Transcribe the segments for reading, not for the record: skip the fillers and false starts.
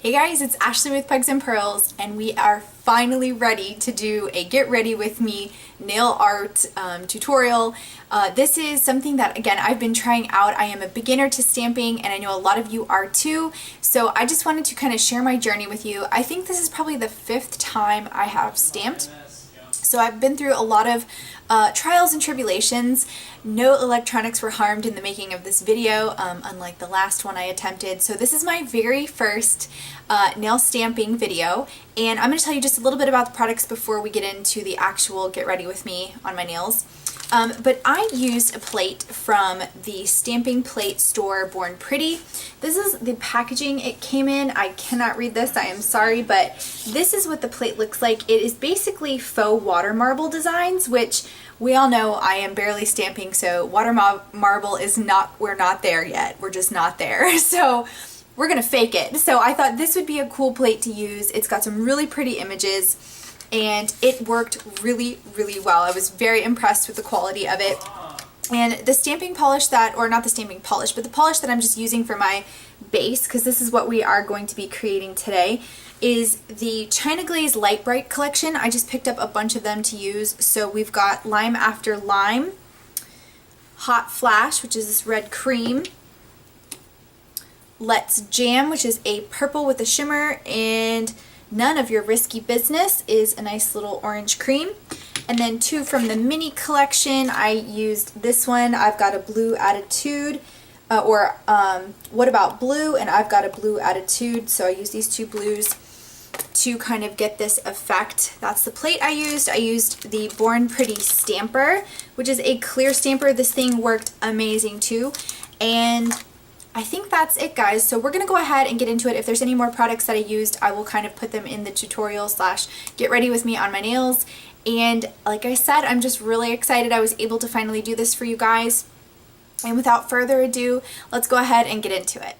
Hey guys, it's Ashley with Pugs and Pearls, and we are finally ready to do a get ready with me nail art tutorial. This is something that, again, I've been trying out. I am a beginner to stamping, and I know a lot of you are too, so I just wanted to kind of share my journey with you. I think this is probably the 5th time I have stamped. So I've been through a lot of trials and tribulations. No electronics were harmed in the making of this video, unlike the last one I attempted. So this is my very first nail stamping video, and I'm going to tell you just a little bit about the products before we get into the actual get ready with me on my nails. But I used a plate from the stamping plate store Born Pretty. This is the packaging it came in. I cannot read this, I am sorry, but this is what the plate looks like. It is basically faux water marble designs, which we all know I am barely stamping, so water marble is not, we're not there yet. We're just not there. So we're gonna fake it. So I thought this would be a cool plate to use. It's got some really pretty images, and it worked really, really well. I was very impressed with the quality of it. And the stamping polish that, or not the stamping polish, but the polish that I'm just using for my base, because this is what we are going to be creating today, is the China Glaze Light Bright collection. I just picked up a bunch of them to use. So we've got Lime After Lime, Hot Flash, which is this red cream, Let's Jam, which is a purple with a shimmer, and None of Your Risky Business is a nice little orange cream. And then 2 from the mini collection, I used this one. I've got a Blue Attitude, What About Blue, and I've got a Blue Attitude. So I used these 2 blues to kind of get this effect. That's the plate I used. I used the Born Pretty stamper, which is a clear stamper. This thing worked amazing too. And I think that's it, guys. So we're gonna go ahead and get into it. If there's any more products that I used, I will kind of put them in the tutorial / get ready with me on my nails. And like I said, I'm just really excited I was able to finally do this for you guys. And without further ado, let's go ahead and get into it.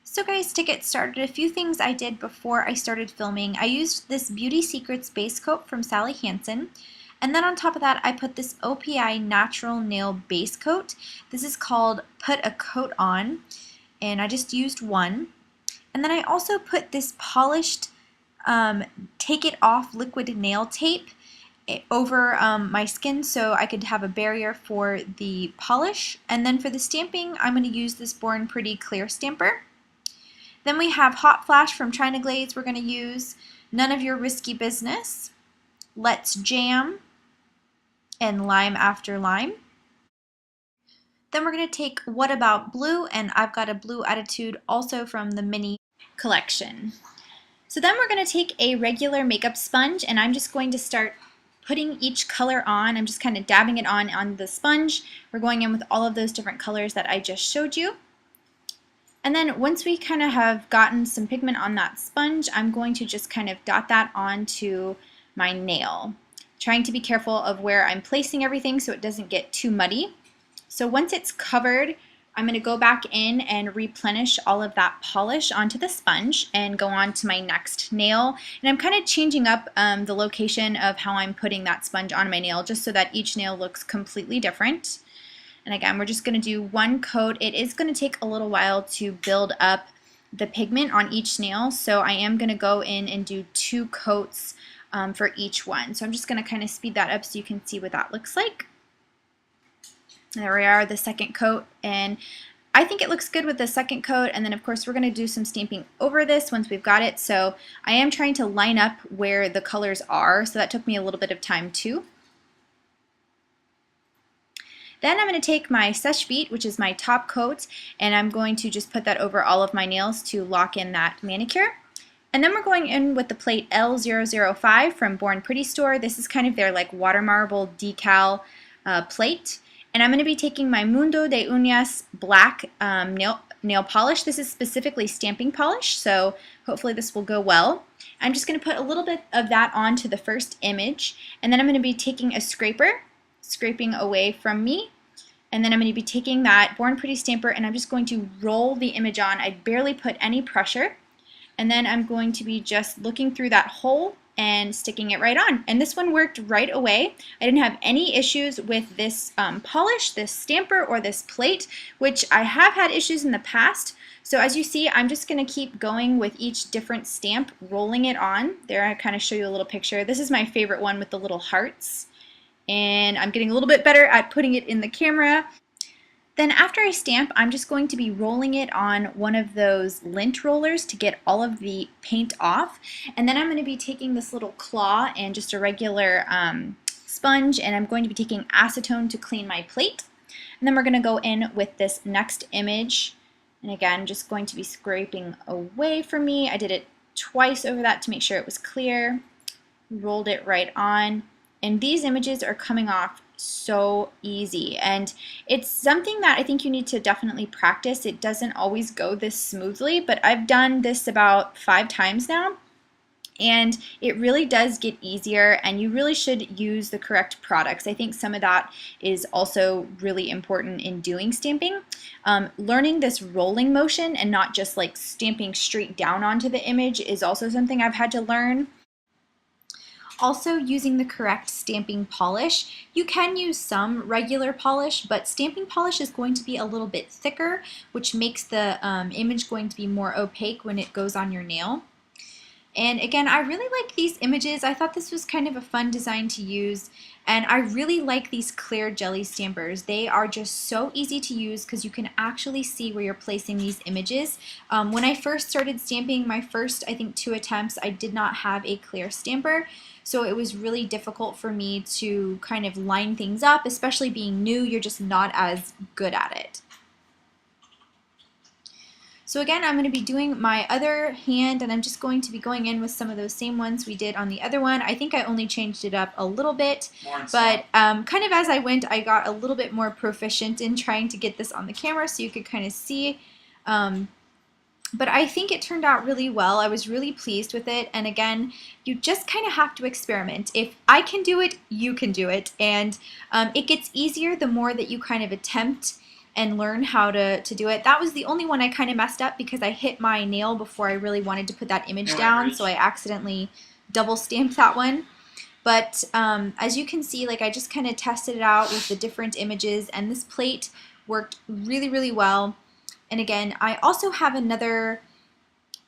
So guys, to get started, a few things I did before I started filming. I used this Beauty Secrets base coat from Sally Hansen. And then on top of that, I put this OPI Natural Nail Base Coat. This is called Put a Coat On, and I just used one. And then I also put this polished Take It Off liquid nail tape over my skin so I could have a barrier for the polish. And then for the stamping, I'm going to use this Born Pretty clear stamper. Then we have Hot Flash from China Glaze we're going to use, None of Your Risky Business, Let's Jam, and Lime After Lime. Then we're going to take What About Blue, and I've got a Blue Attitude also from the mini collection. So then we're going to take a regular makeup sponge, and I'm just going to start putting each color on. I'm just kind of dabbing it on the sponge. We're going in with all of those different colors that I just showed you. And then once we kind of have gotten some pigment on that sponge, I'm going to just kind of dot that onto my nail, trying to be careful of where I'm placing everything so it doesn't get too muddy. So once it's covered, I'm going to go back in and replenish all of that polish onto the sponge and go on to my next nail. And I'm kind of changing up the location of how I'm putting that sponge on my nail just so that each nail looks completely different. And again, we're just going to do one coat. It is going to take a little while to build up the pigment on each nail, so I am going to go in and do 2 coats for each one. So I'm just going to kind of speed that up so you can see what that looks like. There we are, the second coat, and I think it looks good with the second coat. And then of course we're going to do some stamping over this once we've got it. So I am trying to line up where the colors are, so that took me a little bit of time too. Then I'm going to take my Seche Vite, which is my top coat, and I'm going to just put that over all of my nails to lock in that manicure. And then we're going in with the plate L005 from Born Pretty store. This is kind of their like water marble decal plate. And I'm going to be taking my Mundo de Uñas black nail polish. This is specifically stamping polish, so hopefully this will go well. I'm just going to put a little bit of that onto the first image, and then I'm going to be taking a scraper, scraping away from me, and then I'm going to be taking that Born Pretty stamper and I'm just going to roll the image on. I barely put any pressure, and then I'm going to be just looking through that hole and sticking it right on. And this one worked right away. I didn't have any issues with this polish, this stamper, or this plate, which I have had issues in the past. So as you see, I'm just going to keep going with each different stamp, rolling it on. There, I kind of show you a little picture. This is my favorite one with the little hearts. And I'm getting a little bit better at putting it in the camera. Then after I stamp, I'm just going to be rolling it on one of those lint rollers to get all of the paint off. And then I'm going to be taking this little claw and just a regular sponge, and I'm going to be taking acetone to clean my plate. And then we're going to go in with this next image. And again, just going to be scraping away from me. I did it twice over that to make sure it was clear. Rolled it right on. And these images are coming off so easy, and it's something that I think you need to definitely practice. It doesn't always go this smoothly, but I've done this about 5 times now, and it really does get easier, and you really should use the correct products. I think some of that is also really important in doing stamping. Learning this rolling motion and not just like stamping straight down onto the image is also something I've had to learn. Also, using the correct stamping polish. You can use some regular polish, but stamping polish is going to be a little bit thicker, which makes the image going to be more opaque when it goes on your nail. And again, I really like these images. I thought this was kind of a fun design to use, and I really like these clear jelly stampers. They are just so easy to use because you can actually see where you're placing these images. When I first started stamping, my first, I think, 2 attempts, I did not have a clear stamper. So it was really difficult for me to kind of line things up, especially being new. You're just not as good at it. So again, I'm going to be doing my other hand, and I'm just going to be going in with some of those same ones we did on the other one. I think I only changed it up a little bit, but kind of as I went, I got a little bit more proficient in trying to get this on the camera so you could kind of see. But I think it turned out really well. I was really pleased with it, and again, you just kind of have to experiment. If I can do it, you can do it, and it gets easier the more that you kind of attempt and learn how to do it. That was the only one I kind of messed up because I hit my nail before I really wanted to put that image down, so I accidentally double stamped that one. But as you can see, like, I just kind of tested it out with the different images, and this plate worked really, really well. And again, I also have another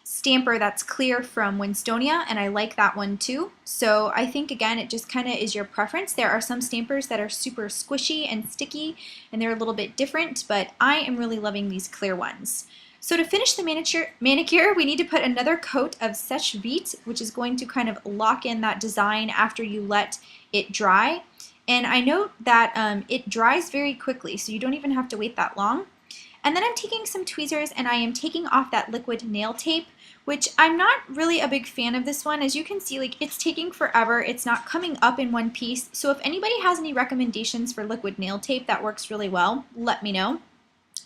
stamper that's clear from Winstonia, and I like that one too. So I think, again, it just kind of is your preference. There are some stampers that are super squishy and sticky, and they're a little bit different, but I am really loving these clear ones. So to finish the manicure, we need to put another coat of Sèche Vite, which is going to kind of lock in that design after you let it dry. And I note that it dries very quickly, so you don't even have to wait that long. And then I'm taking some tweezers and I am taking off that liquid nail tape, which I'm not really a big fan of this one. As you can see, like, it's taking forever. It's not coming up in one piece. So if anybody has any recommendations for liquid nail tape that works really well, let me know.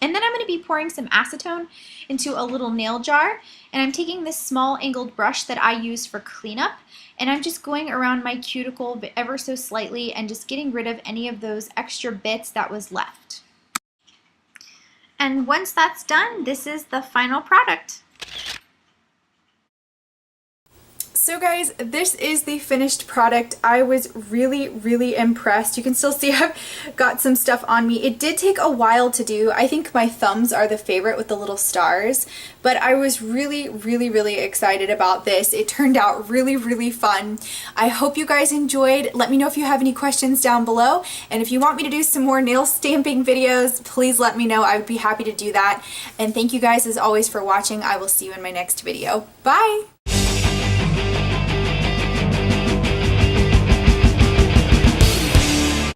And then I'm going to be pouring some acetone into a little nail jar, and I'm taking this small angled brush that I use for cleanup, and I'm just going around my cuticle ever so slightly and just getting rid of any of those extra bits that was left. And once that's done, this is the final product. So guys, this is the finished product. I was really, really impressed. You can still see I've got some stuff on me. It did take a while to do. I think my thumbs are the favorite with the little stars, but I was really, really, really excited about this. It turned out really, really fun. I hope you guys enjoyed. Let me know if you have any questions down below, and if you want me to do some more nail stamping videos, please let me know. I would be happy to do that. And thank you guys as always for watching. I will see you in my next video. Bye!